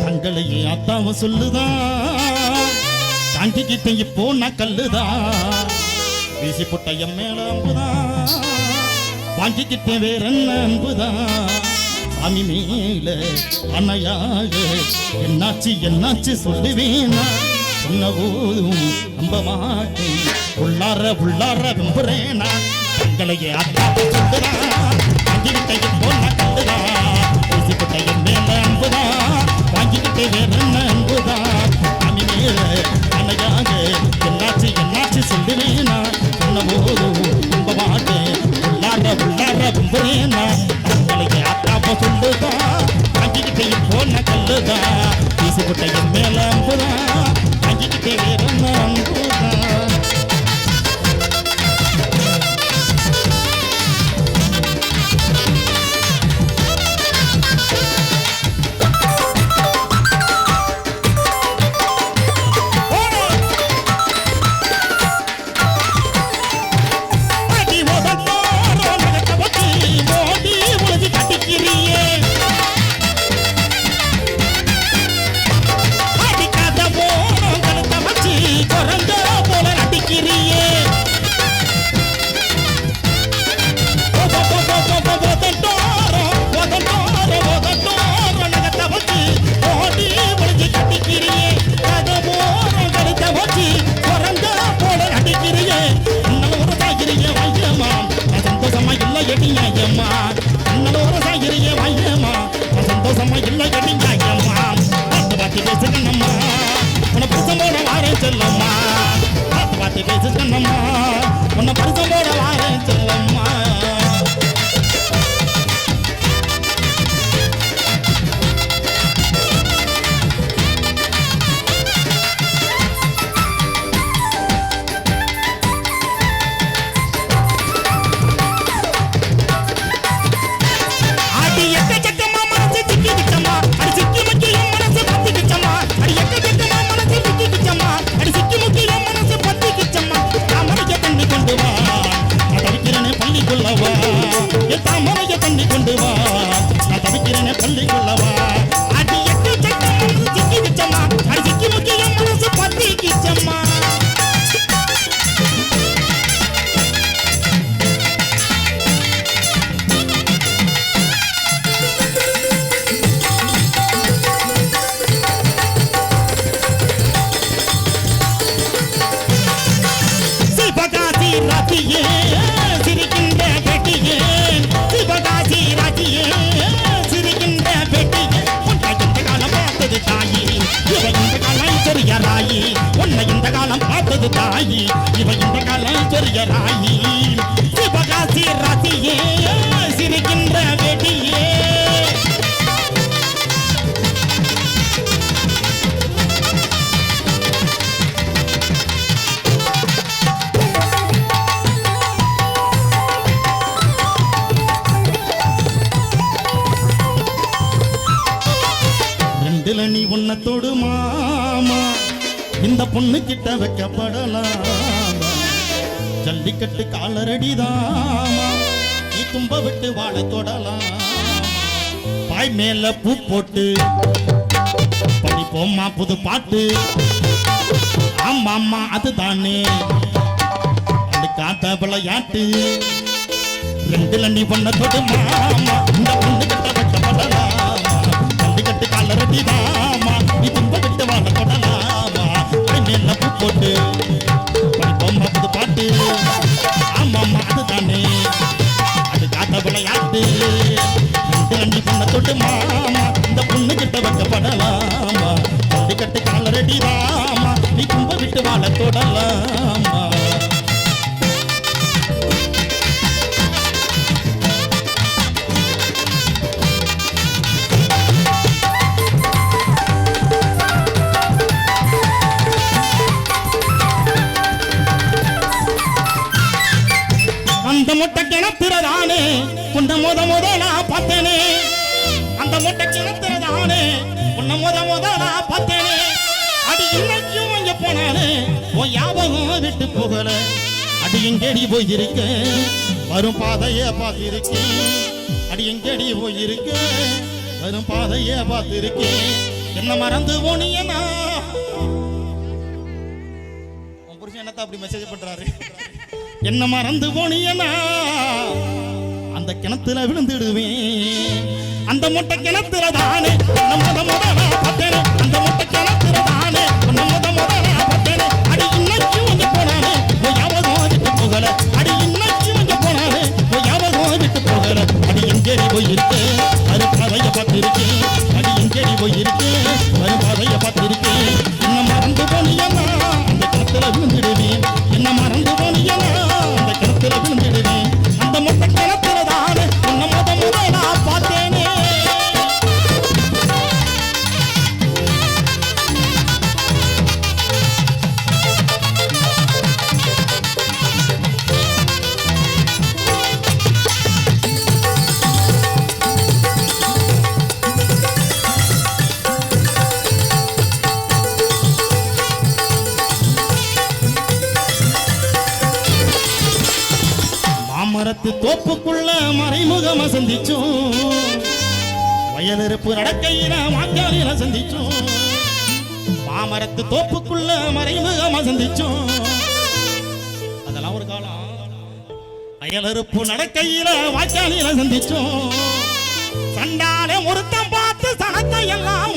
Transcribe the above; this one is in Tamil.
தங்களையே அத்தாம சொல்லுதான் தாங்கிக்கிட்ட இப்போ நான் கல்லுதான் வீசி புட்ட என் மேல அம்புதான் வாங்கிக்கிட்டேன் வேற என்ன அன்புதான் சாமி மேல அன்னையாக என்னாச்சு என்னாச்சு சொல்லுவேனா சொன்ன போதும் நம்ப மாட்டேன் உள்ளார உள்ளார நம்புறேனா தங்களையே அத்தாம சொல்லுதான் தாங்கிக்கிட்ட இப்போ நான் கல்லுதான் வீசி புட்ட என் மேல அம்புதான் வாங்கிக்கிட்டேன் வேற என்ன அன்புதான் சாமி மேல அன்னையாக என்னாச்சு என்னாச்சு சொல்லுவேனா சொன்ன போதும் நம்ப மாட்டேன் உள்ளார உள்ளார நம்புறேனா தங்களையே அத்தாம சொல்லுதான் தாங்கிக்கிட்டே இப்போ நான் கல்லுதான் வீசி புட்ட என் மேல அம்புதான் வாங்கிக்கிட்டே வேற என்ன அன்புதான் உன்னை இந்த காலம் பார்த்தது தாயி இவ இந்த காலம் சொரிய ராயி சிவகாசி ராசியே சிரிக்கின்ற வெடியே ரெண்டுல நீ உன்னத்தோடு மாமா இந்த பொண்ணு கிட்ட வைக்கப்படலாம் ஜல்லிக்கட்டு காலரடிதாமா நீ தும்ப விட்டு வாழ தொடலாம் பாய் மேல பூ போட்டு படிப்போம்மா புது பாட்டு ஆமா ஆமா அதுதானே அதுக்காத விளையாட்டு ரெண்டுல நீ உன்னத்தோடு மாமா இந்த பொண்ணு கிட்ட வைக்கப்படலாம் ஜல்லிக்கட்டு காலரடிதாமா நீ தும்ப விட்டு வாழ தொடலாமா மேல பூ போட்டு படிப்போம் புது பாட்டு ஆமா ஆமா அதுதானே அது காத்த விளையாட்டு ரெண்டு பொண்ணை தொட்டு மாமா இந்த பொண்ணு கிட்ட வைக்கப்படலாமா ஜல்லிக்கட்டு காலரடிதாமா நீ கும்ப விட்டு வாழ தொடலாமா அந்த முட்டை கிணத்துறதானே உன்னை முதலா பார்த்தேனே அந்த முட்டை கிணத்துறதானே உன்னை முதலா பார்த்தேனே அடி இன்னைக்கும் அங்க போனானே உன் ஞாபகம் விட்டு போகல அடி எங்கடி போயிருக்க வரும் பாதைய பார்த்திருக்கேன் அடி எங்கடி போயிருக்க வரும் பாதைய பார்த்திருக்கேன் என்ன மறந்து போனியனா உன் புருஷன் என்னத்த அப்படி மெசேஜ் பண்றாரு என்ன மறந்து போனியனா அந்த கிணத்துல விழுந்துடுவேன் அந்த மொட்டை கிணத்துல தானே முத பார்த்தேனே அந்த மொட்டை கிணத்துல தானே முத பார்த்தேனே அடி இன்னைக்கு கொஞ்சம் போனானே யாவதும் விட்டு போகல அடி இன்னைக்கு கொஞ்சம் போனானே யாவதும் விட்டு போகல அடி எங்கேறி போயிருக்கு அது பாதைய பார்த்திருக்கேன் அடி எங்கேறி போயிருக்கு அது பாதைய பார்த்திருக்கேன் என்ன மறந்து போனியனா அந்த கிணத்துல விழுந்துடுவேன் என்ன மறந்து போனியனா அந்த கிணத்துல விழுந்துடுவேன் அந்த மொட்டை கிணத்துல தானே முத நான் பார்த்தேனே மாமரத்து தோப்புக்குள்ள மறைமுகமா சந்திச்சோம் வயலிருப்பு நடக்கையில வாய்க்காலில சந்திச்சோம் மாமரத்து தோப்புக்குள்ள மறைமுகமா சந்திச்சோம் அதெல்லாம் ஒரு காலம் வயலிருப்பு நடக்கையில வாய்க்காலில சந்திச்சோம் சண்டாலே ஒருத்தம் பார்த்து சனத்தை எல்லாம்